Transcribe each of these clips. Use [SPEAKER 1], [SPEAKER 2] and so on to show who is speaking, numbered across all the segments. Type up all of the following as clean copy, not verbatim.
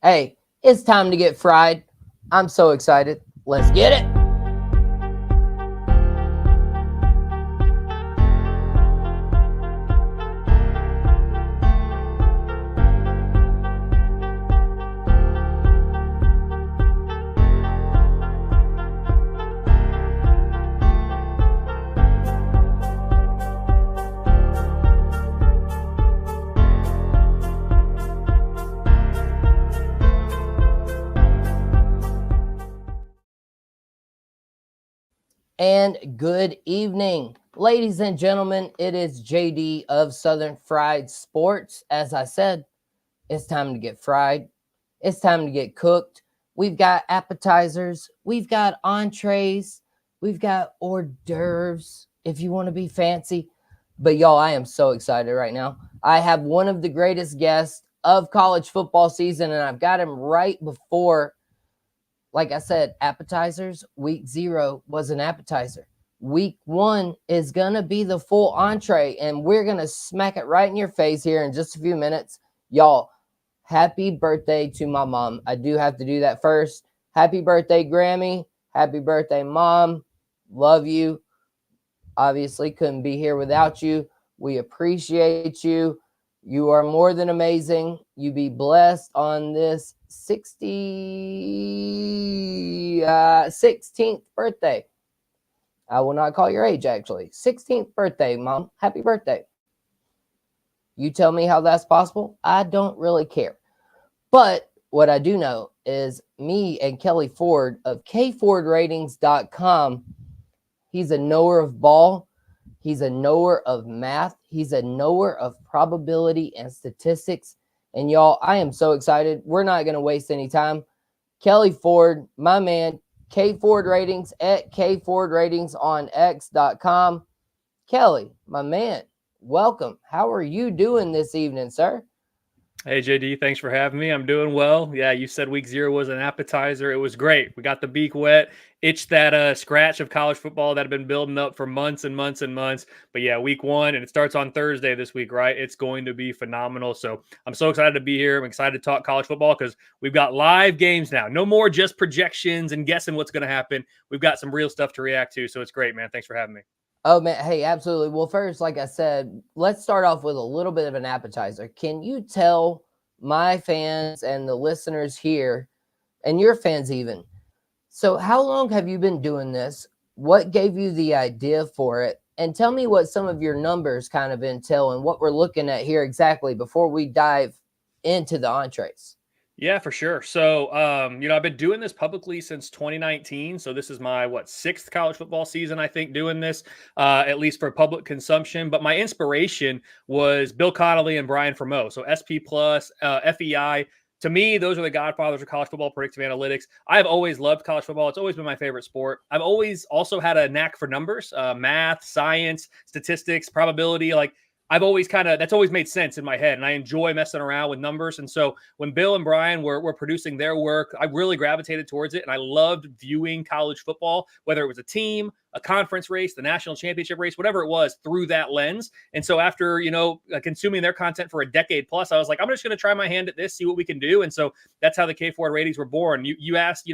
[SPEAKER 1] Hey, it's time to get fried. I'm so excited. Let's get it. And good evening, ladies and gentlemen. It is JD of Southern Fried Sports. As I said, it's time to get fried. It's time to get cooked. We've got appetizers, we've got entrees, we've got hors d'oeuvres if you want to be fancy. But y'all, I am so excited right now. I have one of the greatest guests of college football season, and I've got him right before, like I said, appetizers. Week 0 was an appetizer. Week 1 is going to be the full entree, and we're going to smack it right in your face here in just a few minutes. Y'all, happy birthday to my mom. I do have to do that first. Happy birthday, Grammy. Happy birthday, Mom. Love you. Obviously, couldn't be here without you. We appreciate you. You are more than amazing. You be blessed on this 16th birthday. I will not call your age, actually. 16th birthday, Mom. Happy birthday. You tell me how that's possible. I don't really care. But what I do know is me and Kelley Ford of KFordRatings.com, he's a knower of ball. He's a knower of math. He's a knower of probability and statistics. And y'all, I am so excited. We're not going to waste any time. Kelley Ford, my man, KFord Ratings at KFordRatings on X.com. Kelley, my man, welcome. How are you doing this evening, sir?
[SPEAKER 2] Hey, JD, thanks for having me. I'm doing well. Yeah, you said week 0 was an appetizer. It was great. We got the beak wet, itched that scratch of college football that had been building up for months and months and months. But yeah, week 1, and it starts on Thursday this week, right? It's going to be phenomenal. So I'm so excited to be here. I'm excited to talk college football because we've got live games now. No more just projections and guessing what's going to happen. We've got some real stuff to react to. So it's great, man. Thanks for having me.
[SPEAKER 1] Oh, man. Hey, absolutely. Well, first, like I said, let's start off with a little bit of an appetizer. Can you tell my fans and the listeners here, and your fans even, so how long have you been doing this? What gave you the idea for it? And tell me what some of your numbers kind of entail and what we're looking at here exactly before we dive into the entrees.
[SPEAKER 2] Yeah, for sure. So, I've been doing this publicly since 2019. So this is my, 6th college football season, I think, doing this, at least for public consumption. But my inspiration was Bill Connolly and Brian Fremeau. So SP Plus, FEI. To me, those are the godfathers of college football predictive analytics. I've always loved college football. It's always been my favorite sport. I've always also had a knack for numbers, math, science, statistics, probability. I've always that's always made sense in my head, and I enjoy messing around with numbers. And so when Bill and Brian were producing their work, I really gravitated towards it, and I loved viewing college football, whether it was a team, a conference race, the national championship race, whatever it was, through that lens. And so after, consuming their content for a decade plus, I was like, I'm just going to try my hand at this, see what we can do. And so that's how the K4 ratings were born. You asked,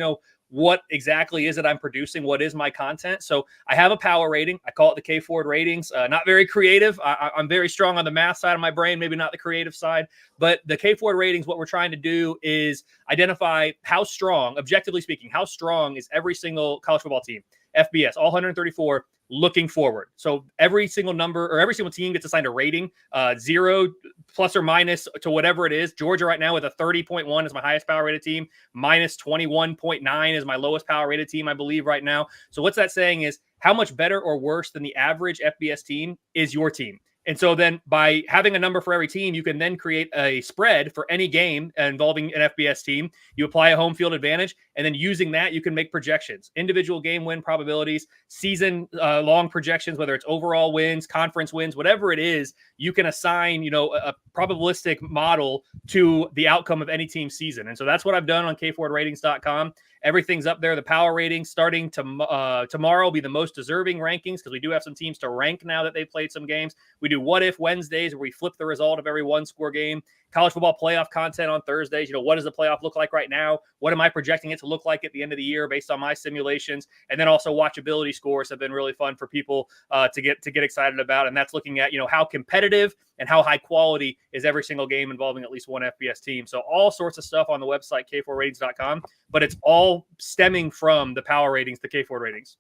[SPEAKER 2] what exactly is it I'm producing? What is my content? So I have a power rating. I call it the K Ford ratings. Not very creative. I'm very strong on the math side of my brain, maybe not the creative side. But the K Ford ratings, what we're trying to do is identify how strong, objectively speaking, how strong is every single college football team, FBS, all 134, looking forward. So every single number or every single team gets assigned a rating, 0 plus or minus to whatever it is. Georgia right now with a 30.1 is my highest power rated team, minus 21.9 is my lowest power rated team, I believe, right now. So what's that saying is how much better or worse than the average FBS team is your team? And so then by having a number for every team, you can then create a spread for any game involving an FBS team. You apply a home field advantage, and then using that, you can make projections, individual game win probabilities, season long projections, whether it's overall wins, conference wins, whatever it is, you can assign, a probabilistic model to the outcome of any team's season. And so that's what I've done on KFordRatings.com. Everything's up there. The power ratings starting tomorrow will be the most deserving rankings because we do have some teams to rank now that they've played some games. We do what if Wednesdays where we flip the result of every one score game. college football playoff content on Thursdays. What does the playoff look like right now? What am I projecting it to look like at the end of the year based on my simulations? And then also watchability scores have been really fun for people to get excited about. And that's looking at, how competitive and how high quality is every single game involving at least one FBS team. So all sorts of stuff on the website, k4ratings.com, but it's all stemming from the power ratings, the K4 ratings.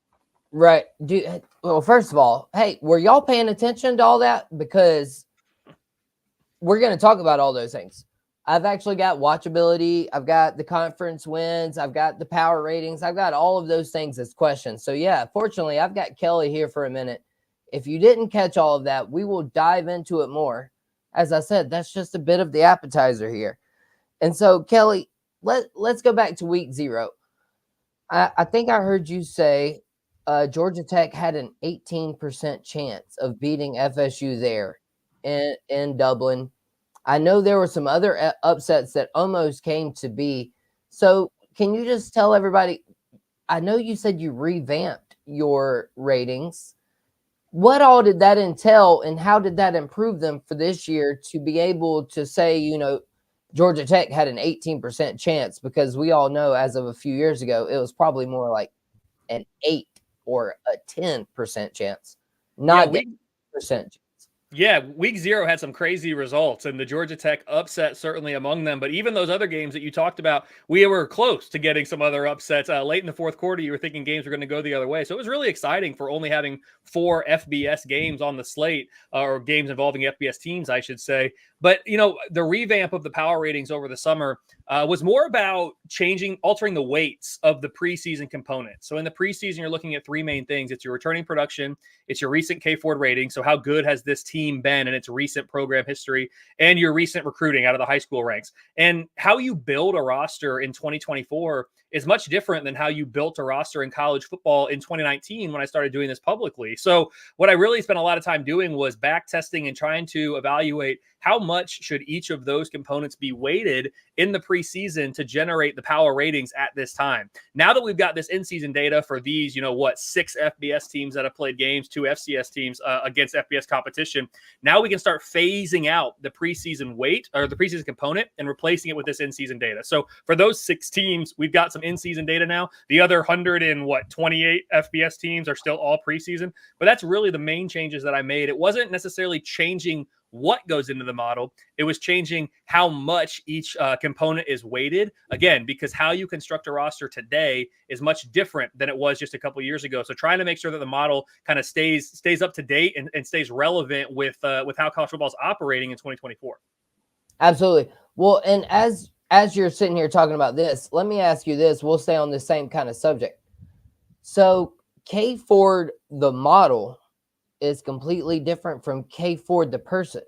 [SPEAKER 1] Right. Well, first of all, hey, were y'all paying attention to all that? Because we're going to talk about all those things. I've actually got watchability. I've got the conference wins. I've got the power ratings. I've got all of those things as questions. So yeah, fortunately, I've got Kelley here for a minute. If you didn't catch all of that, we will dive into it more. As I said, that's just a bit of the appetizer here. And so, Kelley, let's go back to week 0. I think I heard you say Georgia Tech had an 18% chance of beating FSU there in Dublin. I know there were some other upsets that almost came to be. So can you just tell everybody, I know you said you revamped your ratings. What all did that entail, and how did that improve them for this year to be able to say, Georgia Tech had an 18% chance? Because we all know as of a few years ago, it was probably more like an 8 or a 10% chance, not 8%.
[SPEAKER 2] Yeah, week 0 had some crazy results, and the Georgia Tech upset certainly among them. But even those other games that you talked about, we were close to getting some other upsets. Late in the fourth quarter, you were thinking games were going to go the other way. So it was really exciting for only having 4 FBS games on the slate, or games involving FBS teams, I should say. But, the revamp of the power ratings over the summer was more about altering the weights of the preseason component. So in the preseason, you're looking at 3 main things. It's your returning production, it's your recent Kelley Ford rating. So how good has this team been in its recent program history, and your recent recruiting out of the high school ranks. And how you build a roster in 2024 is much different than how you built a roster in college football in 2019 when I started doing this publicly. So what I really spent a lot of time doing was back testing and trying to evaluate how much should each of those components be weighted in the preseason to generate the power ratings at this time. Now that we've got this in-season data for these, 6 FBS teams that have played games, 2 FCS teams against FBS competition, now we can start phasing out the preseason weight or the preseason component and replacing it with this in-season data. So for those 6 teams, we've got some in-season data now. The other 128 FBS teams are still all preseason, but that's really the main changes that I made. It wasn't necessarily changing what goes into the model. It was changing how much each component is weighted. Again, because how you construct a roster today is much different than it was just a couple of years ago. So trying to make sure that the model kind of stays up to date and stays relevant with how college football is operating in 2024.
[SPEAKER 1] Absolutely. Well, and as you're sitting here talking about this, let me ask you this. We'll stay on the same kind of subject. So Kelley Ford, the model, is completely different from Kelley Ford, the person.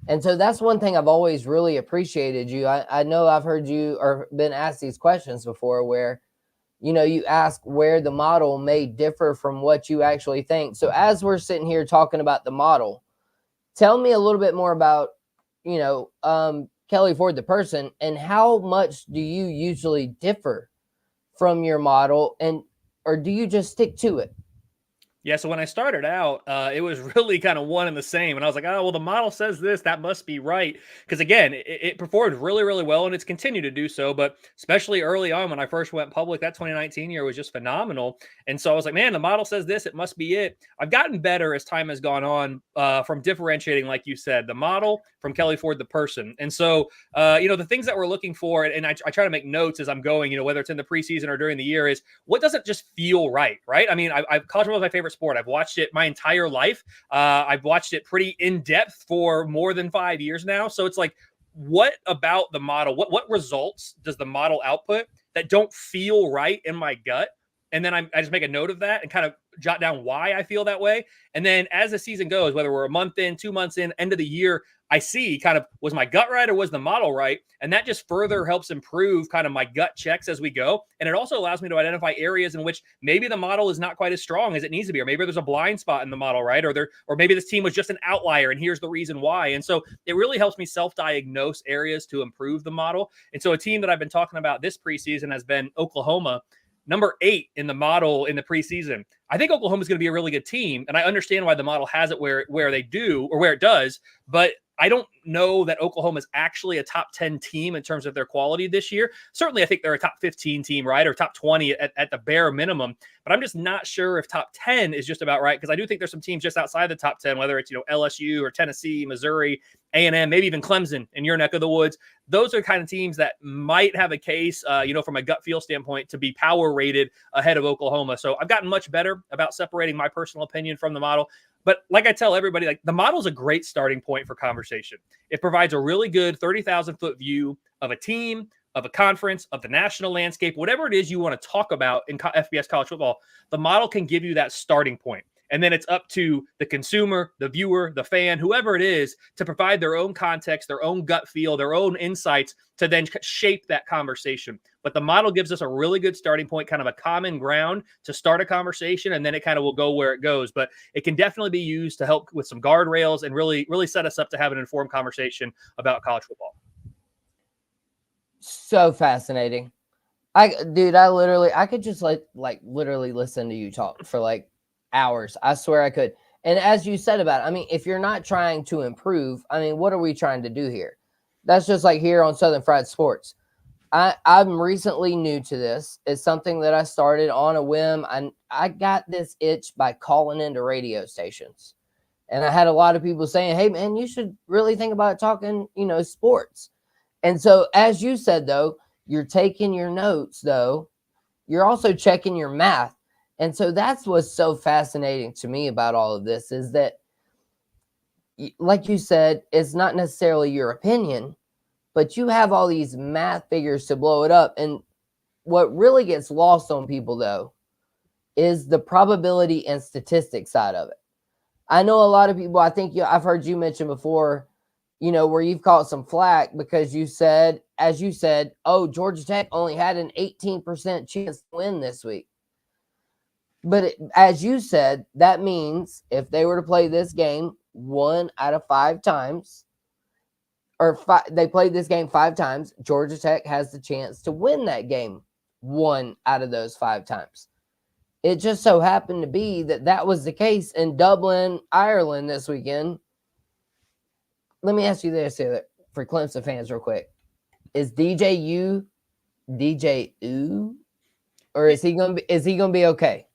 [SPEAKER 1] And so that's one thing I've always really appreciated you. I know I've heard you or been asked these questions before where, you ask where the model may differ from what you actually think. So as we're sitting here talking about the model, tell me a little bit more about, Kelley Ford, the person, and how much do you usually differ from your model, or do you just stick to it?
[SPEAKER 2] Yeah, so when I started out, it was really kind of one and the same. And I was like, oh, well, the model says this, that must be right. Because again, it performed really, really well, and it's continued to do so. But especially early on when I first went public, that 2019 year was just phenomenal. And so I was like, man, the model says this, it must be it. I've gotten better as time has gone on from differentiating, like you said, the model from Kelley Ford, the person. And so, the things that we're looking for, and I try to make notes as I'm going, whether it's in the preseason or during the year, is what doesn't just feel right? I mean, college football is my favorite sport. I've watched it my entire life. I've watched it pretty in depth for more than 5 years now. So it's like, what about the model? What results does the model output that don't feel right in my gut? And then I just make a note of that and kind of jot down why I feel that way. And then as the season goes, whether we're a month in, 2 months in, end of the year, I see kind of, was my gut right or was the model right? And that just further helps improve kind of my gut checks as we go. And it also allows me to identify areas in which maybe the model is not quite as strong as it needs to be, or maybe there's a blind spot in the model, right? Or maybe this team was just an outlier and here's the reason why. And so it really helps me self-diagnose areas to improve the model. And so a team that I've been talking about this preseason has been Oklahoma, number 8 in the model in the preseason. I think Oklahoma is going to be a really good team, and I understand why the model has it where they do, or where it does, but I don't know that Oklahoma is actually a top 10 team in terms of their quality this year. Certainly, I think they're a top 15 team, right? Or top 20 at the bare minimum. But I'm just not sure if top 10 is just about right, because I do think there's some teams just outside the top 10, whether it's, LSU or Tennessee, Missouri, A&M, maybe even Clemson in your neck of the woods. Those are kind of teams that might have a case, from a gut feel standpoint, to be power rated ahead of Oklahoma. So I've gotten much better about separating my personal opinion from the model. But like I tell everybody, like, the model is a great starting point for conversation. It provides a really good 30,000-foot view of a team, of a conference, of the national landscape, whatever it is you want to talk about in FBS college football. The model can give you that starting point. And then it's up to the consumer, the viewer, the fan, whoever it is, to provide their own context, their own gut feel, their own insights to then shape that conversation. But the model gives us a really good starting point, kind of a common ground to start a conversation, and then it kind of will go where it goes. But it can definitely be used to help with some guardrails and really, really set us up to have an informed conversation about college football.
[SPEAKER 1] So fascinating. I could just literally listen to you talk for like hours. I swear I could. And as you said about it, I mean, if you're not trying to improve, I mean, what are we trying to do here? That's just like here on Southern Fried Sports. I'm recently new to this. It's something that I started on a whim. I got this itch by calling into radio stations. And I had a lot of people saying, hey, man, you should really think about talking, sports. And so, as you said, though, you're taking your notes, though. You're also checking your math. And so that's what's so fascinating to me about all of this, is that, like you said, it's not necessarily your opinion, but you have all these math figures to blow it up. And what really gets lost on people, though, is the probability and statistics side of it. I know a lot of people, I've heard you mention before, where you've caught some flack because you said, as you said, oh, Georgia Tech only had an 18% chance to win this week. But as you said, that means if they were to play this game 1 out of 5 times, they played this game 5 times, Georgia Tech has the chance to win that game 1 out of those 5 times. It just so happened to be that was the case in Dublin, Ireland this weekend. Let me ask you this here for Clemson fans real quick. Is DJ U, or is he gonna be okay?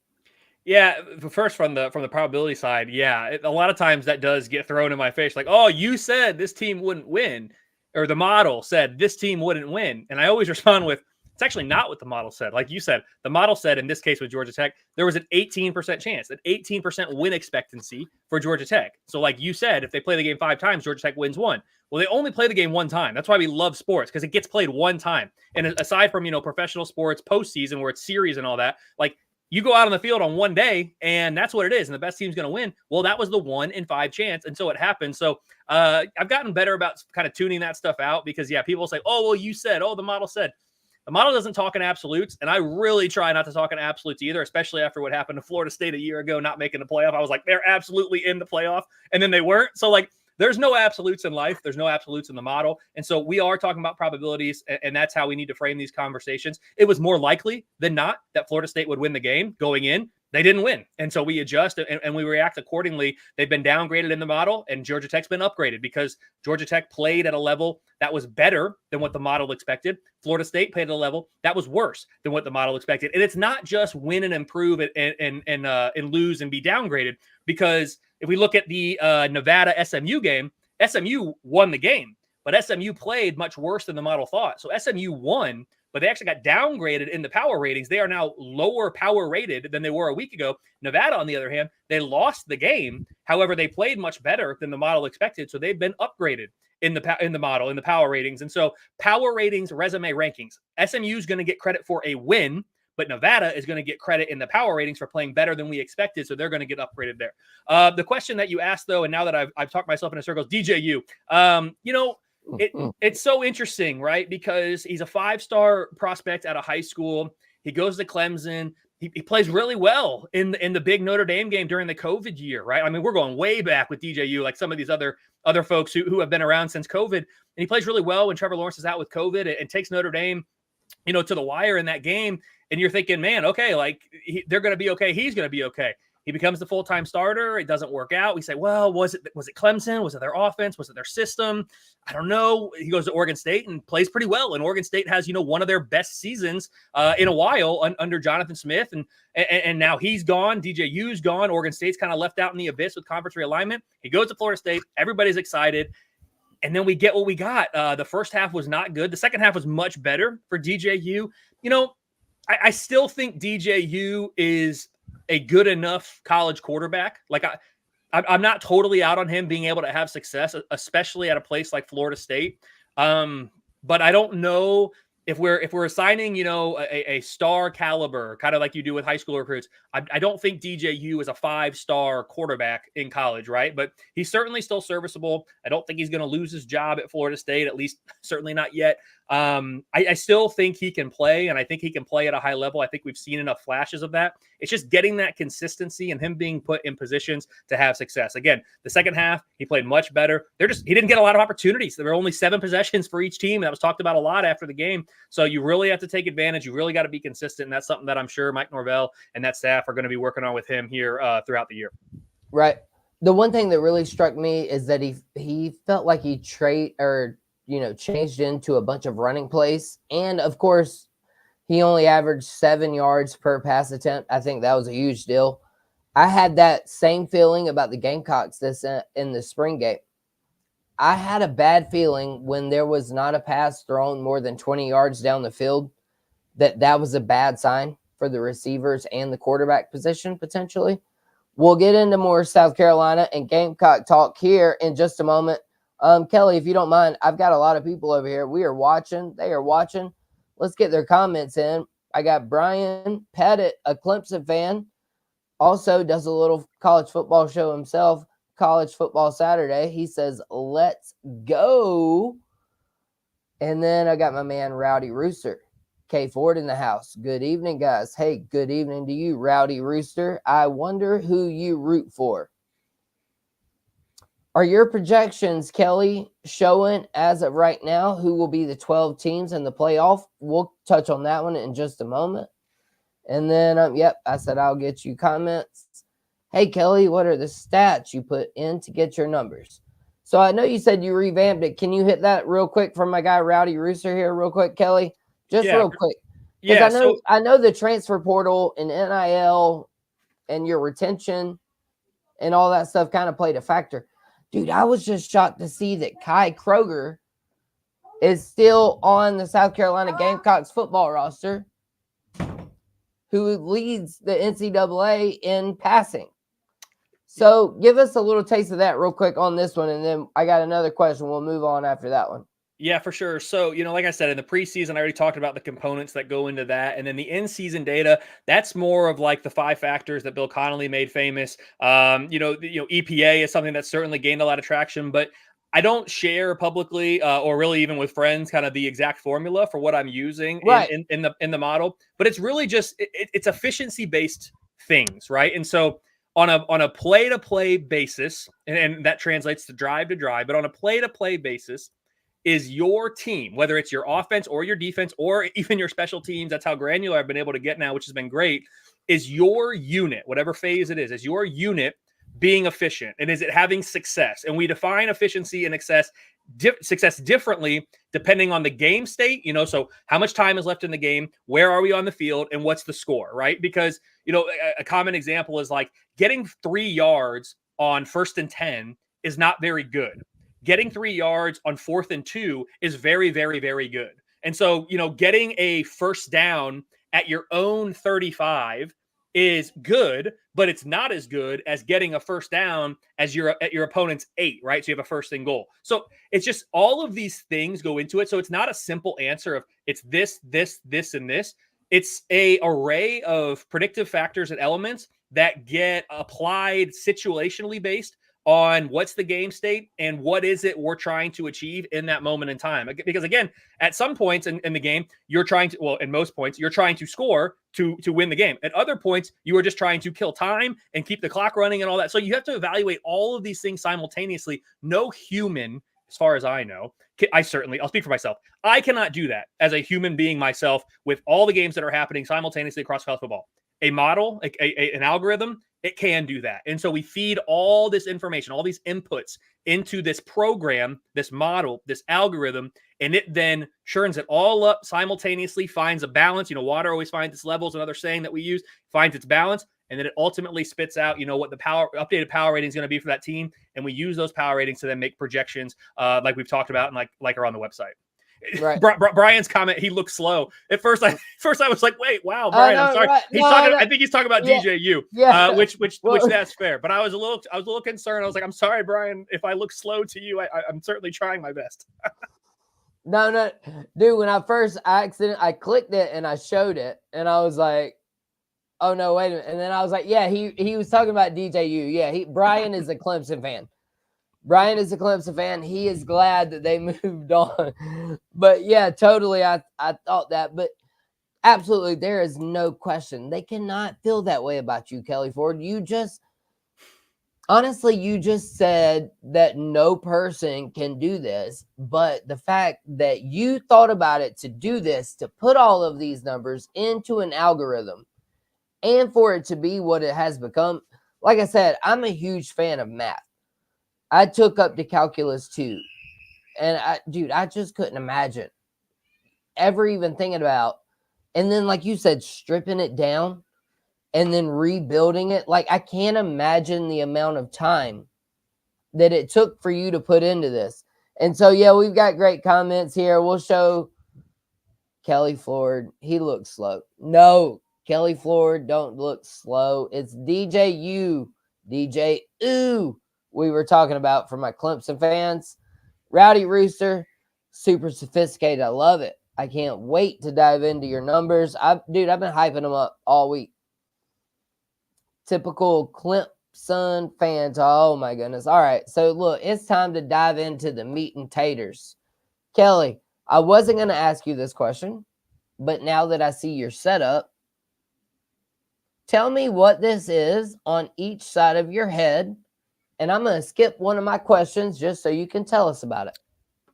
[SPEAKER 2] Yeah, first from the probability side, yeah, a lot of times that does get thrown in my face, like, oh, you said this team wouldn't win, or the model said this team wouldn't win, and I always respond with, it's actually not what the model said. Like you said, the model said in this case with Georgia Tech, there was an 18% chance, an 18% win expectancy for Georgia Tech. So like you said, if they play the game 5 times, Georgia Tech wins 1. Well, they only play the game 1 time. That's why we love sports, because it gets played 1 time. And aside from, professional sports postseason where it's series and all that, like, you go out on the field on 1 day, and that's what it is, and the best team's going to win. Well, that was the 1 in 5 chance, and so it happened. So I've gotten better about kind of tuning that stuff out, because, yeah, people say, oh, well, you said, oh, the model said. The model doesn't talk in absolutes, and I really try not to talk in absolutes either, especially after what happened to Florida State a year ago, not making the playoff. I was like, they're absolutely in the playoff, and then they weren't. So, like, there's no absolutes in life. There's no absolutes in the model. And so we are talking about probabilities, and that's how we need to frame these conversations. It was more likely than not that Florida State would win the game going in. They didn't win. And so we adjust and we react accordingly. They've been downgraded in the model, and Georgia Tech's been upgraded because Georgia Tech played at a level that was better than what the model expected. Florida State played at a level that was worse than what the model expected. And it's not just win and improve and lose and be downgraded, because if we look at the Nevada SMU game, SMU won the game, but SMU played much worse than the model thought. So SMU won, but they actually got downgraded in the power ratings. They are now lower power rated than they were a week ago. Nevada, on the other hand, they lost the game. However, they played much better than the model expected. So they've been upgraded in the model, in the power ratings. And so power ratings, resume rankings, SMU is going to get credit for a win, but Nevada is going to get credit in the power ratings for playing better than we expected. So they're going to get upgraded there. The question that you asked, though, and now that I've talked myself into circles, DJU, it's so interesting, right? Because he's a 5-star prospect out of high school. He goes to Clemson. He plays really well in the big Notre Dame game during the COVID year, right? I mean, we're going way back with DJU, like some of these other folks who have been around since COVID. And he plays really well when Trevor Lawrence is out with COVID and takes Notre Dame, to the wire in that game. And you're thinking, man, okay, like they're going to be okay. He's going to be okay. He becomes the full-time starter. It doesn't work out. We say, well, was it Clemson? Was it their offense? Was it their system? I don't know. He goes to Oregon State and plays pretty well. And Oregon State has, one of their best seasons in a while under Jonathan Smith. And now he's gone. DJU's gone. Oregon State's kind of left out in the abyss with conference realignment. He goes to Florida State. Everybody's excited. And then we get what we got. The first half was not good. The second half was much better for DJU. I still think DJU is a good enough college quarterback. Like I'm not totally out on him being able to have success, especially at a place like Florida State. But I don't know if we're assigning, a star caliber, kind of like you do with high school recruits. I don't think DJU is a 5-star quarterback in college, right? But he's certainly still serviceable. I don't think he's going to lose his job at Florida State, at least certainly not yet. I still think he can play, and I think he can play at a high level. I think we've seen enough flashes of that. It's just getting that consistency and him being put in positions to have success. Again, the second half, he played much better. He didn't get a lot of opportunities. There were only 7 possessions for each team. That was talked about a lot after the game. So you really have to take advantage. You really got to be consistent. And that's something that I'm sure Mike Norvell and that staff are going to be working on with him here throughout the year.
[SPEAKER 1] Right. The one thing that really struck me is that he felt like he changed into a bunch of running plays. And of course, he only averaged 7 yards per pass attempt. I think that was a huge deal. I had that same feeling about the Gamecocks in the spring game. I had a bad feeling when there was not a pass thrown more than 20 yards down the field, that was a bad sign for the receivers and the quarterback position potentially. We'll get into more South Carolina and Gamecock talk here in just a moment. Kelley, if you don't mind, I've got a lot of people over here. We are watching. They are watching. Let's get their comments in. I got Brian Pettit, a Clemson fan, also does a little college football show himself, College Football Saturday. He says, let's go. And then I got my man, Rowdy Rooster, Kelley Ford in the house. Good evening, guys. Hey, good evening to you, Rowdy Rooster. I wonder who you root for. Are your projections, Kelley, showing as of right now who will be the 12 teams in the playoff? We'll touch on that one in just a moment. And then, I said I'll get you comments. Hey, Kelley, what are the stats you put in to get your numbers? So I know you said you revamped it. Can you hit that real quick from my guy, Rowdy Rooster here real quick, Kelley? Real quick. Yeah, I know the transfer portal and NIL and your retention and all that stuff kind of played a factor. Dude, I was just shocked to see that Kai Kroger is still on the South Carolina Gamecocks football roster, who leads the NCAA in passing. So give us a little taste of that real quick on this one, and then I got another question. We'll move on after that one.
[SPEAKER 2] Yeah, for sure. So, like I said, in the preseason, I already talked about the components that go into that. And then the in-season data, that's more of like the 5 factors that Bill Connolly made famous. EPA is something that's certainly gained a lot of traction, but I don't share publicly or really even with friends kind of the exact formula for what I'm using in the model. But it's really just, it's efficiency-based things, right? And so on a play-to-play basis, and that translates to drive, but on a play-to-play basis, is your team, whether it's your offense or your defense or even your special teams, that's how granular I've been able to get now, which has been great, is your unit, whatever phase it is your unit being efficient? And is it having success? And we define efficiency and success differently depending on the game state, so how much time is left in the game, where are we on the field, and what's the score, right? Because, a common example is like getting 3 yards on 1st and 10 is not very good. Getting 3 yards on 4th and 2 is very, very, very good. And so, getting a first down at your own 35 is good, but it's not as good as getting a first down at your opponent's 8, right? So you have a 1st and goal. So it's just all of these things go into it. So it's not a simple answer of it's this, and this. It's a array of predictive factors and elements that get applied situationally based on what's the game state and what is it we're trying to achieve in that moment in time. Because again, at some points in the game, you're trying to, well, in most points, you're trying to score to win the game. At other points, you are just trying to kill time and keep the clock running and all that. So you have to evaluate all of these things simultaneously. No human, as far as I know, I'll speak for myself. I cannot do that as a human being myself with all the games that are happening simultaneously across college football. a model, an algorithm, it can do that. And so we feed all this information, all these inputs into this program, this model, this algorithm, and it then churns it all up simultaneously, finds a balance. Water always finds its levels, another saying that we use, finds its balance, and then it ultimately spits out, what the updated power rating is going to be for that team. And we use those power ratings to then make projections, like we've talked about, and like are on the website.
[SPEAKER 1] Right.
[SPEAKER 2] Brian's comment, he looks slow. At first I was like, wait, wow, Brian, I'm sorry.
[SPEAKER 1] Right.
[SPEAKER 2] I think he's talking about DJU, which that's fair. But I was a little concerned. I was like, I'm sorry, Brian, if I look slow to you. I'm certainly trying my best.
[SPEAKER 1] No, dude, when I clicked it and I showed it and I was like, oh no, wait a minute. And then I was like, yeah, he was talking about DJU. Yeah, Brian is a Clemson fan. Brian is a Clemson fan. He is glad that they moved on. But yeah, totally. I thought that, but absolutely, there is no question. They cannot feel that way about you, Kelley Ford. You just said that no person can do this, but the fact that you thought about it to do this, to put all of these numbers into an algorithm and for it to be what it has become. Like I said, I'm a huge fan of math. I took up to calculus too. And I just couldn't imagine ever even thinking about, and then like you said, stripping it down and then rebuilding it. Like I can't imagine the amount of time that it took for you to put into this. And so, yeah, we've got great comments here. We'll show Kelley Ford. He looks slow. No, Kelley Ford don't look slow. It's DJU, we were talking about for my Clemson fans. Rowdy Rooster, super sophisticated. I love it. I can't wait to dive into your numbers. I've been hyping them up all week. Typical Clemson fans. Oh my goodness. All right. So look, it's time to dive into the meat and taters. Kelley, I wasn't going to ask you this question, but now that I see your setup, tell me what this is on each side of your head. And I'm going to skip one of my questions just so you can tell us about it.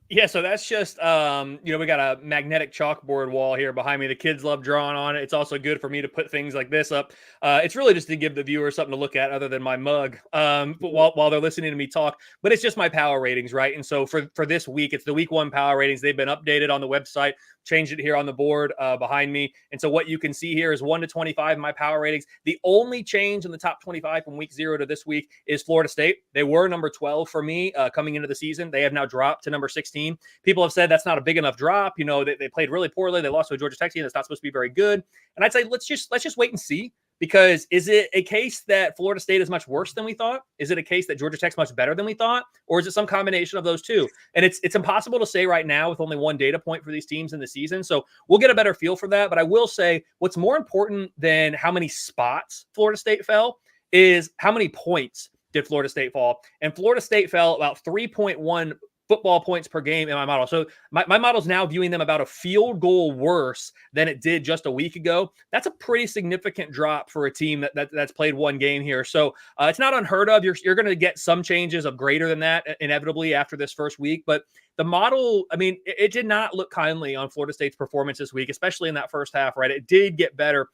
[SPEAKER 2] Yeah, so that's just, we got a magnetic chalkboard wall here behind me. The kids love drawing on it. It's also good for me to put things like this up. It's really just to give the viewers something to look at other than my mug while they're listening to me talk. But it's just my power ratings, right? And so for this week, it's the week 1 power ratings. They've been updated on the website. Changed it here on the board behind me. And so what you can see here is 1 to 25 my power ratings. The only change in the top 25 from week 0 to this week is Florida State. They were number 12 for me coming into the season. They have now dropped to number 16. People have said that's not a big enough drop. They played really poorly. They lost to a Georgia Tech team that's not supposed to be very good. And I'd say let's just wait and see. Because is it a case that Florida State is much worse than we thought? Is it a case that Georgia Tech's much better than we thought? Or is it some combination of those two? And it's impossible to say right now with only one data point for these teams in the season. So we'll get a better feel for that. But I will say what's more important than how many spots Florida State fell is how many points did Florida State fall. And Florida State fell about 3.1 football points per game in my model. So my model's now viewing them about a field goal worse than it did just a week ago. That's a pretty significant drop for a team that's played one game here. So it's not unheard of. You're going to get some changes of greater than that inevitably after this first week. But the model, I mean, it did not look kindly on Florida State's performance this week, especially in that first half, right? It did get better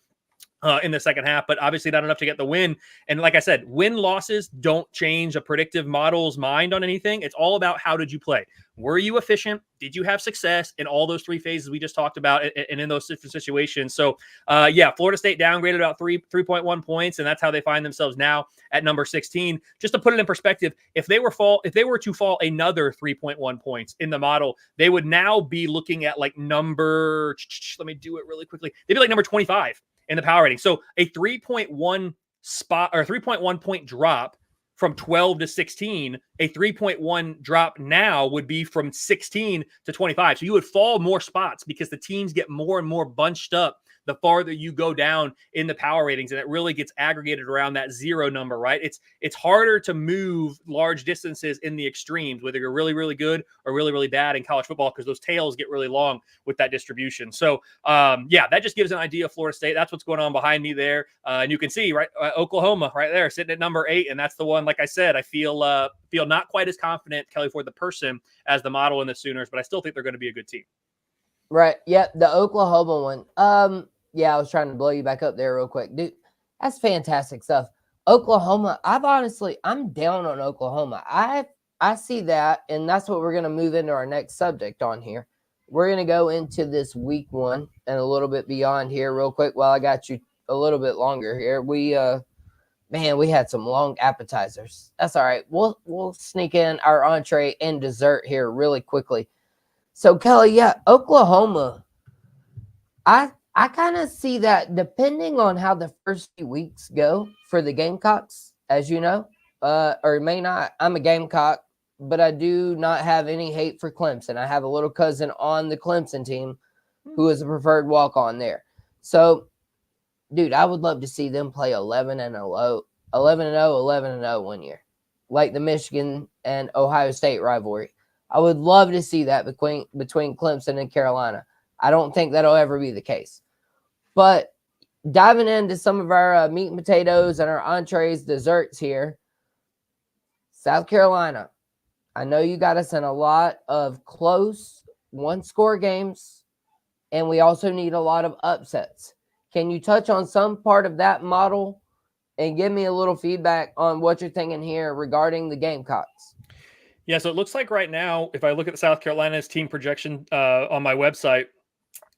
[SPEAKER 2] in the second half, but obviously not enough to get the win. And like I said, win-losses don't change a predictive model's mind on anything. It's all about how did you play? Were you efficient? Did you have success in all those 3 phases we just talked about and in those different situations? So, Florida State downgraded about 3.1 points, and that's how they find themselves now at number 16. Just to put it in perspective, if they were to fall another 3.1 points in the model, they would now be looking at like number, let me do it really quickly. They'd be like number 25 in the power rating. So a 3.1 spot or 3.1 point drop from 12 to 16, a 3.1 drop now would be from 16 to 25. So you would fall more spots because the teams get more and more bunched up the farther you go down in the power ratings, and it really gets aggregated around that 0 number, right? It's harder to move large distances in the extremes, whether you're really, really good or really, really bad in college football, because those tails get really long with that distribution. So, that just gives an idea of Florida State. That's what's going on behind me there. And you can see, right, Oklahoma right there sitting at number 8, and that's the one, like I said, I feel not quite as confident, Kelley Ford, the person, as the model in the Sooners, but I still think they're going to be a good team.
[SPEAKER 1] Right. Yeah, the Oklahoma one. I was trying to blow you back up there real quick. Dude, That's fantastic stuff. Oklahoma, I'm down on Oklahoma. I see that, and that's what we're going to move into our next subject on here. We're going to go into this week 1 and a little bit beyond here real quick while I got you a little bit longer here. We had some long appetizers. That's all right. We'll sneak in our entree and dessert here really quickly. So Kelley, yeah, Oklahoma. I kind of see that depending on how the first few weeks go for the Gamecocks, as you know, or may not. I'm a Gamecock, but I do not have any hate for Clemson. I have a little cousin on the Clemson team who is a preferred walk-on there. So, dude, I would love to see them play 11-0, 11-0 one year, like the Michigan and Ohio State rivalry. I would love to see that between Clemson and Carolina. I don't think that'll ever be the case. But diving into some of our meat and potatoes and our entrees, desserts here, South Carolina. I know you got us in a lot of close one-score games, and we also need a lot of upsets. Can you touch on some part of that model and give me a little feedback on what you're thinking here regarding the Gamecocks?
[SPEAKER 2] Yeah, so it looks like right now, if I look at the South Carolina's team projection on my website,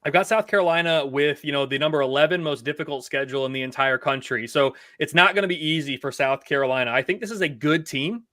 [SPEAKER 2] I've got South Carolina with, the number 11 most difficult schedule in the entire country. So it's not going to be easy for South Carolina. I think this is a good team.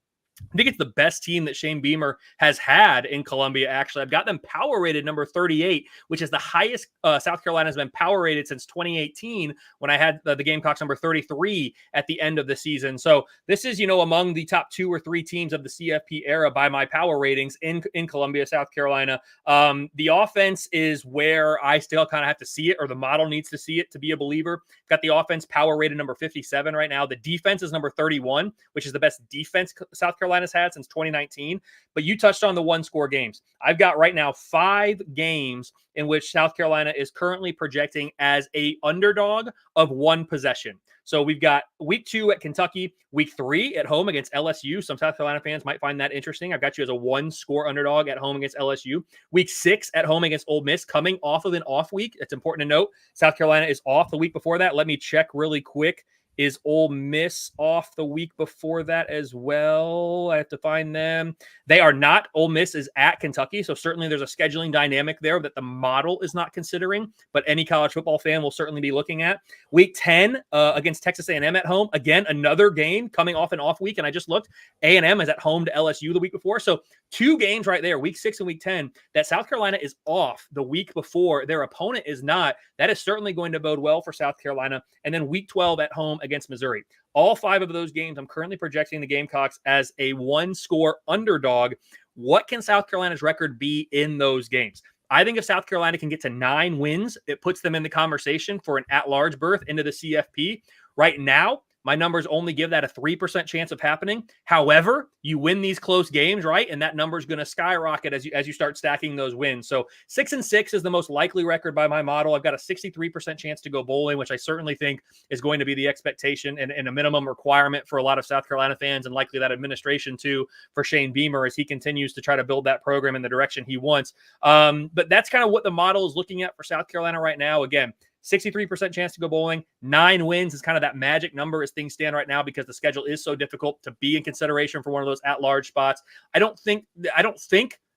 [SPEAKER 2] I think it's the best team that Shane Beamer has had in Columbia, actually. I've got them power rated number 38, which is the highest South Carolina has been power rated since 2018 when I had the Gamecocks number 33 at the end of the season. So this is, among the top 2 or 3 teams of the CFP era by my power ratings in Columbia, South Carolina. The offense is where I still kind of have to see it, or the model needs to see it to be a believer. Got the offense power rated number 57 right now. The defense is number 31, which is the best defense South Carolina's had since 2019. But you touched on the one-score games. I've got right now 5 games in which South Carolina is currently projecting as a underdog of 1 possession. So we've got week 2 at Kentucky, week 3 at home against LSU. Some South Carolina fans might find that interesting. I've got you as a 1-score underdog at home against LSU. Week 6 at home against Ole Miss, coming off of an off week. It's important to note South Carolina is off the week before that. Let me check really quick. Is Ole Miss off the week before that as well? I have to find them. They are not. Ole Miss is at Kentucky, so certainly there's a scheduling dynamic there that the model is not considering, but any college football fan will certainly be looking at. Week 10 against Texas A&M at home. Again, another game coming off an off week, and I just looked. A&M is at home to LSU the week before, so 2 games right there, week 6 and week 10, that South Carolina is off the week before. Their opponent is not. That is certainly going to bode well for South Carolina. And then week 12 at home against Missouri. All 5 of those games, I'm currently projecting the Gamecocks as a 1-score underdog. What can South Carolina's record be in those games? I think if South Carolina can get to 9 wins, it puts them in the conversation for an at-large berth into the CFP. Right now, my numbers only give that a 3% chance of happening. However, you win these close games, right? And that number is going to skyrocket as you start stacking those wins. So 6-6 is the most likely record by my model. I've got a 63% chance to go bowling, which I certainly think is going to be the expectation and a minimum requirement for a lot of South Carolina fans, and likely that administration too for Shane Beamer as he continues to try to build that program in the direction he wants. But that's kind of what the model is looking at for South Carolina right now. Again, 63% chance to go bowling. 9 wins is kind of that magic number as things stand right now, because the schedule is so difficult to be in consideration for one of those at-large spots. I don't think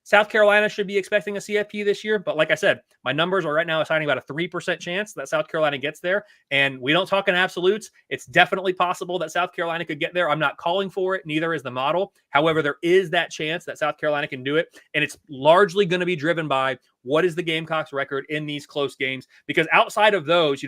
[SPEAKER 2] South Carolina should be expecting a CFP this year, but like I said, my numbers are right now assigning about a 3% chance that South Carolina gets there, and we don't talk in absolutes. It's definitely possible that South Carolina could get there. I'm not calling for it, neither is the model. However, there is that chance that South Carolina can do it, and it's largely going to be driven by what is the Gamecocks record in these close games, because outside of those,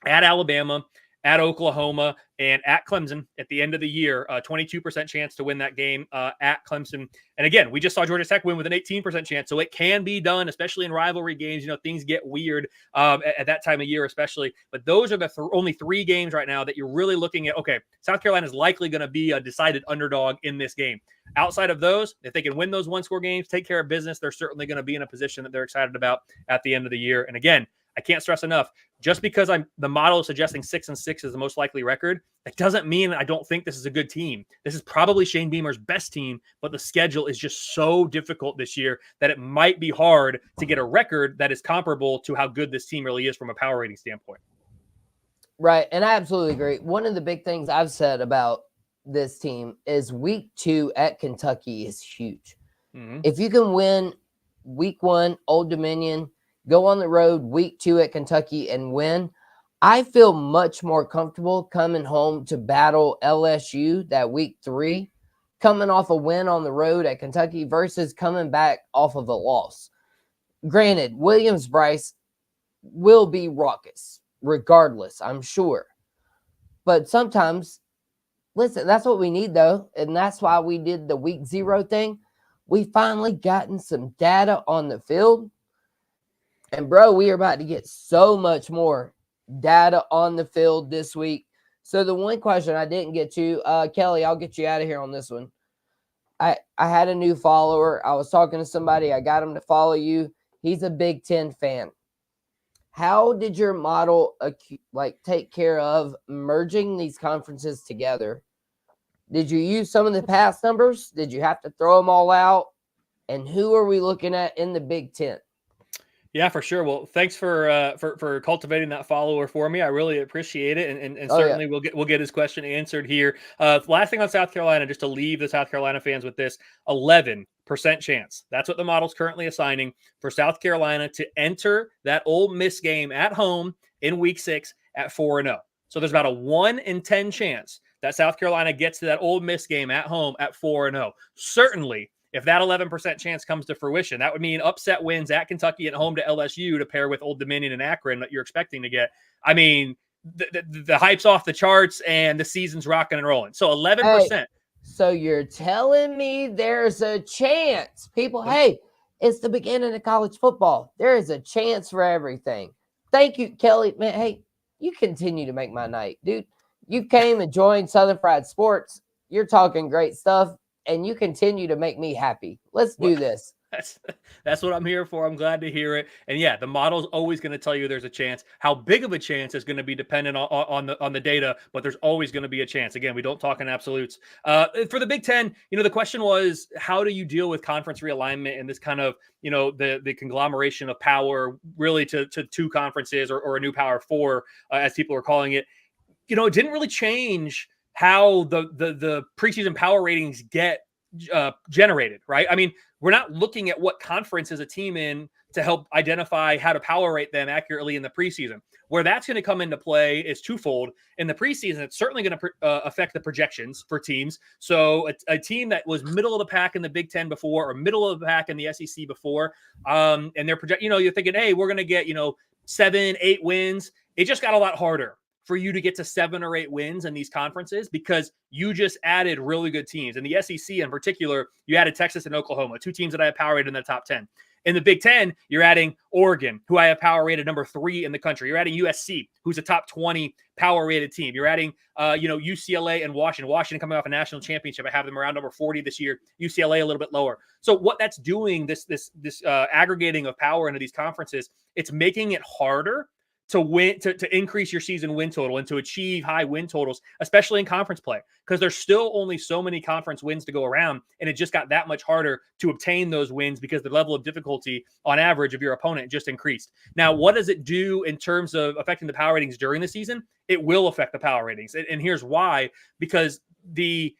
[SPEAKER 2] at Alabama, at Oklahoma, and at Clemson at the end of the year, 22% chance to win that game at Clemson. And again, we just saw Georgia Tech win with an 18% chance. So it can be done, especially in rivalry games. Things get weird at that time of year, especially. But those are the only 3 games right now that you're really looking at. Okay, South Carolina is likely going to be a decided underdog in this game. Outside of those, if they can win those 1-score games, take care of business, they're certainly going to be in a position that they're excited about at the end of the year. And again, I can't stress enough, just because the model is suggesting 6-6 is the most likely record, that doesn't mean I don't think this is a good team. This is probably Shane Beamer's best team, but the schedule is just so difficult this year that it might be hard to get a record that is comparable to how good this team really is from a power rating standpoint.
[SPEAKER 1] Right. And I absolutely agree. One of the big things I've said about this team is week 2 at Kentucky is huge.
[SPEAKER 2] Mm-hmm.
[SPEAKER 1] If you can win week 1, Old Dominion, go on the road week 2 at Kentucky and win, I feel much more comfortable coming home to battle LSU that week 3, coming off a win on the road at Kentucky versus coming back off of a loss. Granted, Williams-Brice will be raucous regardless, I'm sure. But sometimes, listen, that's what we need though. And that's why we did the week 0 thing. We finally gotten some data on the field. And bro, we are about to get so much more data on the field this week. So the one question I didn't get to, Kelley, I'll get you out of here on this one. I had a new follower. I was talking to somebody. I got him to follow you. He's a Big Ten fan. How did your model take care of merging these conferences together? Did you use some of the past numbers? Did you have to throw them all out? And who are we looking at in the Big Ten?
[SPEAKER 2] Yeah, for sure. Well, thanks for cultivating that follower for me. I really appreciate it, and
[SPEAKER 1] Oh yeah.
[SPEAKER 2] certainly we'll get his question answered here. Last thing on South Carolina, just to leave the South Carolina fans with this: 11% chance. That's what the model's currently assigning for South Carolina to enter that Ole Miss game at home in Week 6 at 4-0. So there's about a 1 in 10 chance that South Carolina gets to that Ole Miss game at home at 4-0. Certainly, if that 11% chance comes to fruition, that would mean upset wins at Kentucky and home to LSU to pair with Old Dominion and Akron that you're expecting to get. I mean, the hype's off the charts and the season's rocking and rolling. So 11%.
[SPEAKER 1] Hey, so you're telling me there's a chance, people? Hey, it's the beginning of college football. There is a chance for everything. Thank you, Kelley. Man, hey, you continue to make my night, dude. You came and joined Southern Fried Sports. You're talking great stuff. And you continue to make me happy. Let's do this.
[SPEAKER 2] That's what I'm here for. I'm glad to hear it. And yeah, the model's always going to tell you there's a chance. How big of a chance is going to be dependent on the data, but there's always going to be a chance. Again, we don't talk in absolutes. For the Big Ten, the question was, how do you deal with conference realignment and this kind of, the conglomeration of power really to two conferences or a new Power Four, as people are calling it. It didn't really change how the preseason power ratings get generated, right? I mean, we're not looking at what conference is a team in to help identify how to power rate them accurately in the preseason. Where that's going to come into play is twofold. In the preseason, it's certainly going to affect the projections for teams. So a team that was middle of the pack in the Big Ten before or middle of the pack in the SEC before, and they're you're thinking, hey, we're going to get, 7, 8 wins. It just got a lot harder for you to get to 7 or 8 wins in these conferences because you just added really good teams. In the SEC in particular, you added Texas and Oklahoma, 2 teams that I have power rated in the top 10. In the Big Ten, you're adding Oregon, who I have power rated number 3 in the country. You're adding USC, who's a top 20 power rated team. You're adding, UCLA and Washington. Washington coming off a national championship. I have them around number 40 this year. UCLA a little bit lower. So what that's doing, this aggregating of power into these conferences, it's making it harder to win, to increase your season win total and to achieve high win totals, especially in conference play, because there's still only so many conference wins to go around. And it just got that much harder to obtain those wins because the level of difficulty on average of your opponent just increased. Now, what does it do in terms of affecting the power ratings during the season? It will affect the power ratings. And here's why, because the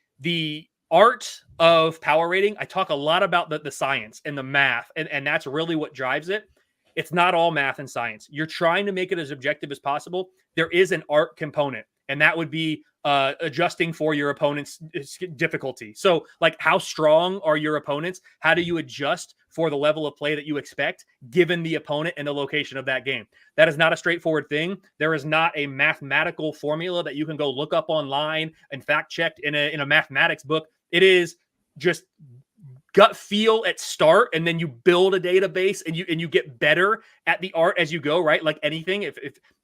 [SPEAKER 2] art of power rating, I talk a lot about the science and the math, and that's really what drives it. It's not all math and science. You're trying to make it as objective as possible. There is an art component, and that would be adjusting for your opponent's difficulty. So, like, how strong are your opponents? How do you adjust for the level of play that you expect given the opponent and the location of that game? That is not a straightforward thing. There is not a mathematical formula that you can go look up online and fact check in a mathematics book. It is just gut feel at start, and then you build a database and you get better at the art as you go, right? Like anything, if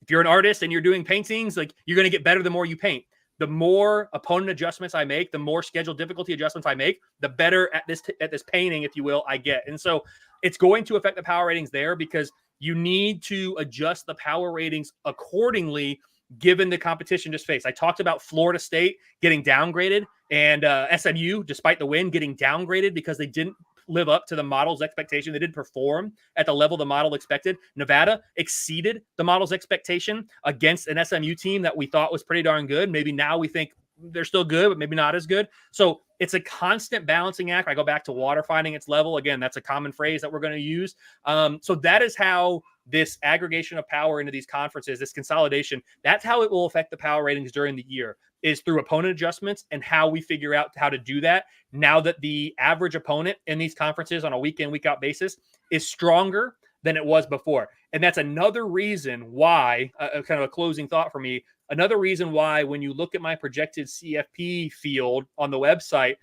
[SPEAKER 2] you're an artist and you're doing paintings, like, you're going to get better the more you paint. The more opponent adjustments I make, the more schedule difficulty adjustments I make, the better at this painting, if you will, I get. And so it's going to affect the power ratings there because you need to adjust the power ratings accordingly given the competition just faced. I talked about Florida State getting downgraded and SMU, despite the win, getting downgraded because they didn't live up to the model's expectation. They didn't perform at the level the model expected. Nevada exceeded the model's expectation against an SMU team that we thought was pretty darn good. Maybe now we think they're still good, but maybe not as good. So it's a constant balancing act. I go back to water finding its level. Again, that's a common phrase that we're going to use. So that is how this aggregation of power into these conferences, this consolidation, that's how it will affect the power ratings during the year, is through opponent adjustments and how we figure out how to do that now that the average opponent in these conferences on a week in, week out basis is stronger than it was before. And that's another reason why, kind of a closing thought for me, another reason why when you look at my projected CFP field on the website,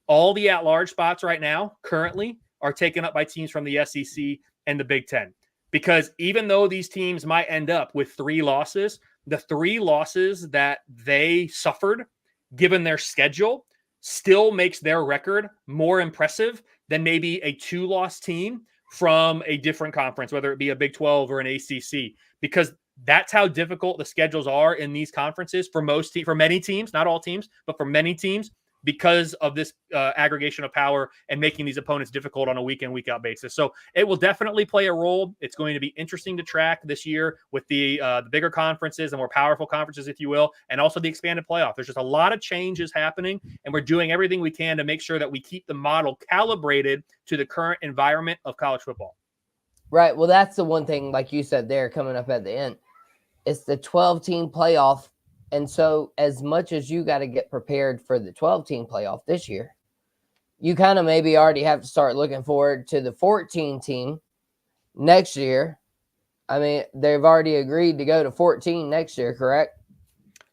[SPEAKER 2] all the at-large spots right now currently are taken up by teams from the SEC and the Big Ten. Because even though these teams might end up with 3 losses, the 3 losses that they suffered, given their schedule, still makes their record more impressive than maybe a 2-loss team from a different conference, whether it be a Big 12 or an ACC, because that's how difficult the schedules are in these conferences for for many teams, not all teams, but for many teams, because of this aggregation of power and making these opponents difficult on a week in, week out basis. So it will definitely play a role. It's going to be interesting to track this year with the bigger conferences, the more powerful conferences, if you will, and also the expanded playoff. There's just a lot of changes happening, and we're doing everything we can to make sure that we keep the model calibrated to the current environment of college football.
[SPEAKER 1] Right. Well, that's the one thing, like you said there, coming up at the end. It's the 12-team playoff. And so as much as you got to get prepared for the 12-team playoff this year, you kind of maybe already have to start looking forward to the 14-team next year. I mean, they've already agreed to go to 14 next year, correct?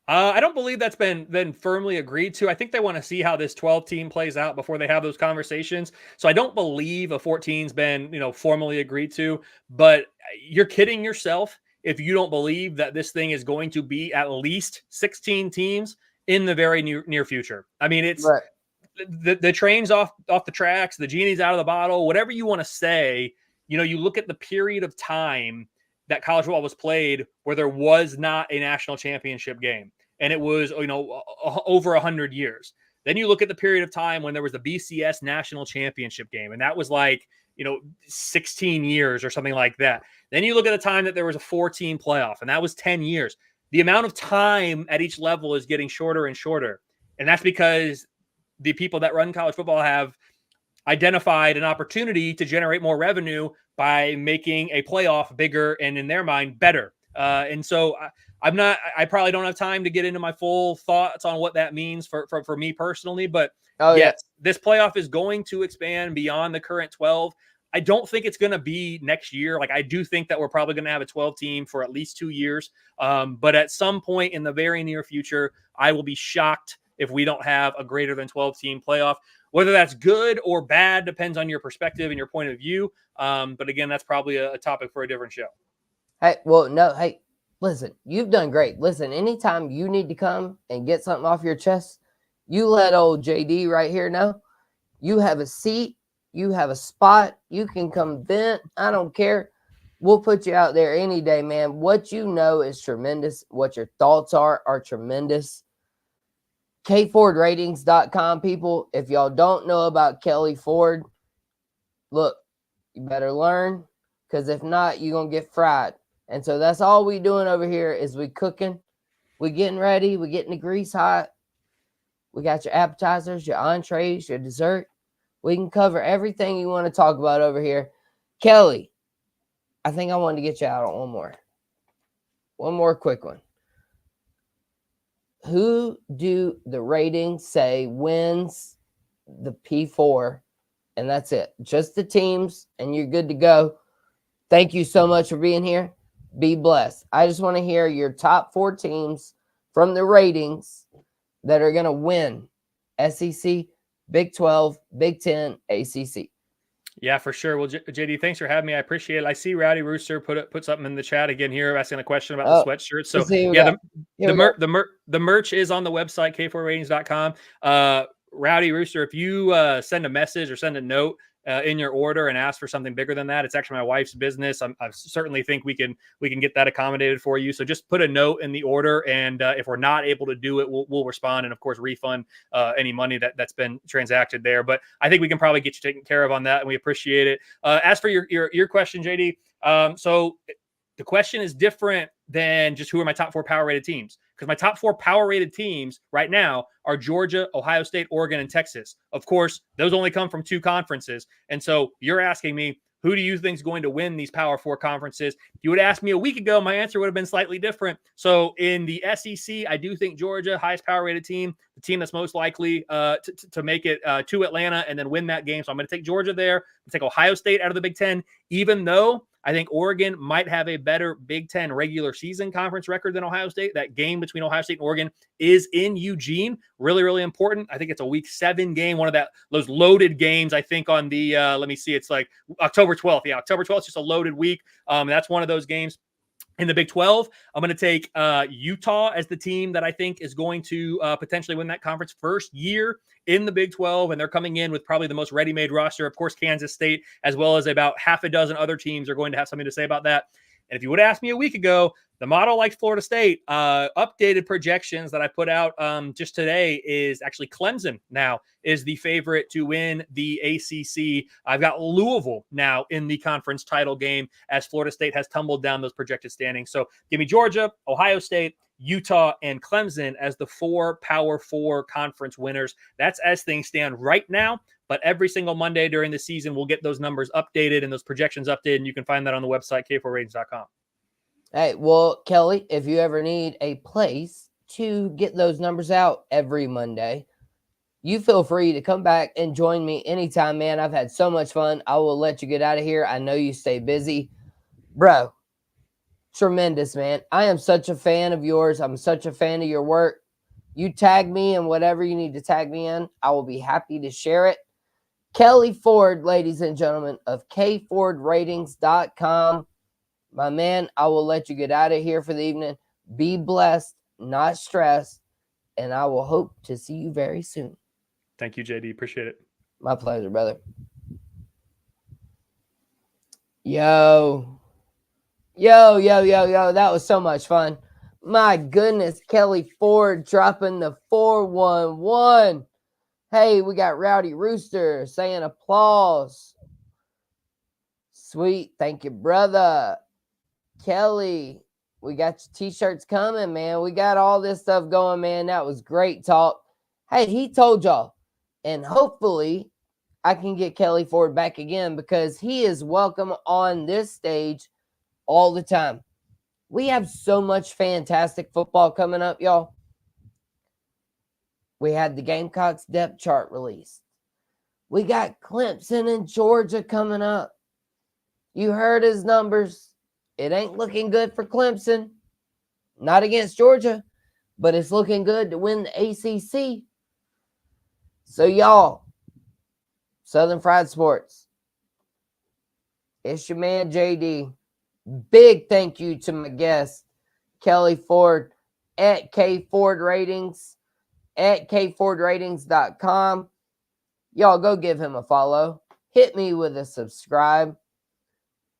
[SPEAKER 2] I don't believe that's been firmly agreed to. I think they want to see how this 12-team plays out before they have those conversations. So I don't believe a 14's been, formally agreed to. But you're kidding yourself if you don't believe that this thing is going to be at least 16 teams in the very near future. I mean, it's right. The train's off the tracks, the genie's out of the bottle, whatever you want to say. You look at the period of time that college football was played where there was not a national championship game, and it was, over 100 years. Then you look at the period of time when there was the BCS national championship game, and that was like, 16 years or something like that. Then you look at the time that there was a 4-team playoff, and that was 10 years. The amount of time at each level is getting shorter and shorter. And that's because the people that run college football have identified an opportunity to generate more revenue by making a playoff bigger and, in their mind, better. And so I probably don't have time to get into my full thoughts on what that means for me personally, but yes, this playoff is going to expand beyond the current 12. I don't think it's going to be next year. Like, I do think that we're probably going to have a 12-team for at least 2 years. But at some point in the very near future, I will be shocked if we don't have a greater than 12-team playoff. Whether that's good or bad depends on your perspective and your point of view. But again, that's probably a topic for a different show.
[SPEAKER 1] Hey, listen, you've done great. Listen, anytime you need to come and get something off your chest, you let old JD right here know. You have a seat. You have a spot. You can come vent. I don't care. We'll put you out there any day, man. What you know is tremendous. What your thoughts are tremendous. KFordRatings.com, people. If y'all don't know about Kelley Ford, look, you better learn, because if not, you're going to get fried. And so that's all we doing over here is we cooking. We getting ready. We getting the grease hot. We got your appetizers, your entrees, your dessert. We can cover everything you want to talk about over here. Kelley, I think I wanted to get you out on one more quick one. Who do the ratings say wins the P4? And that's it. Just the teams, and you're good to go. Thank you so much for being here. Be blessed. I just want to hear your top 4 teams from the ratings that are going to win SEC, Big 12, Big 10, ACC.
[SPEAKER 2] Yeah, for sure. Well, JD, thanks for having me. I appreciate it. I see Rowdy Rooster put something in the chat again here, asking a question about the sweatshirt. So yeah, the merch is on the website, k4ratings.com. Rowdy Rooster, if you send a message or send a note in your order and ask for something bigger than that, it's actually my wife's business. I certainly think we can get that accommodated for you. So just put a note in the order, and if we're not able to do it, we'll respond and of course refund any money that's been transacted there. But I think we can probably get you taken care of on that, and we appreciate it. As for your question, JD, so the question is different than just who are my top 4 power rated teams, because my top 4 power rated teams right now are Georgia, Ohio State, Oregon, and Texas. Of course, those only come from 2 conferences. And so you're asking me, who do you think is going to win these Power 4 conferences? If you would ask me a week ago, my answer would have been slightly different. So in the SEC, I do think Georgia, highest power rated team, the team that's most likely to make it to Atlanta and then win that game. So I'm going to take Georgia there. I'm going to take Ohio State out of the Big Ten, even though I think Oregon might have a better Big Ten regular season conference record than Ohio State. That game between Ohio State and Oregon is in Eugene. Really, really important. I think it's a Week 7 game, one of those loaded games, I think, on the, let me see, it's like October 12th. Yeah, October 12th is just a loaded week. That's one of those games. In the Big 12, I'm going to take Utah as the team that I think is going to potentially win that conference first year in the Big 12, and they're coming in with probably the most ready-made roster. Of course, Kansas State, as well as about half a dozen other teams, are going to have something to say about that. And if you would ask me a week ago, the model like Florida State, updated projections that I put out just today is actually Clemson now is the favorite to win the ACC. I've got Louisville now in the conference title game as Florida State has tumbled down those projected standings. So give me Georgia, Ohio State, Utah, and Clemson as the 4 Power 4 conference winners. That's as things stand right now. But every single Monday during the season, we'll get those numbers updated and those projections updated. And you can find that on the website, k4ratings.com.
[SPEAKER 1] Hey, well, Kelley, if you ever need a place to get those numbers out every Monday, you feel free to come back and join me anytime, man. I've had so much fun. I will let you get out of here. I know you stay busy. Bro, tremendous, man. I am such a fan of yours. I'm such a fan of your work. You tag me in whatever you need to tag me in. I will be happy to share it. Kelley Ford, ladies and gentlemen, of kfordratings.com. My man, I will let you get out of here for the evening. Be blessed, not stressed, and I will hope to see you very soon.
[SPEAKER 2] Thank you, JD. Appreciate it.
[SPEAKER 1] My pleasure, brother. Yo. That was so much fun. My goodness, Kelley Ford dropping the 411. Hey, we got Rowdy Rooster saying applause. Sweet. Thank you, brother. Kelley, we got your t-shirts coming, man. We got all this stuff going, man. That was great talk. Hey, he told y'all. And hopefully I can get Kelley Ford back again because he is welcome on this stage all the time. We have so much fantastic football coming up, y'all. We had the Gamecocks depth chart released. We got Clemson and Georgia coming up. You heard his numbers. It ain't looking good for Clemson. Not against Georgia, but it's looking good to win the ACC. So, y'all, Southern Fried Sports, it's your man, JD. Big thank you to my guest, Kelley Ford, at K-Ford Ratings, at kfordratings.com. Y'all go give him a follow. Hit me with a subscribe.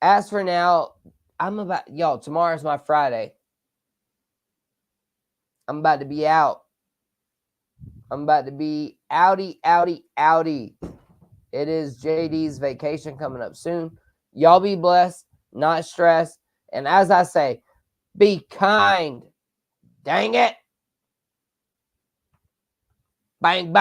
[SPEAKER 1] As for now, tomorrow's my Friday. I'm about to be out. I'm about to be outie. It is JD's vacation coming up soon. Y'all be blessed, not stressed. And as I say, be kind. Dang it. Bang, bang.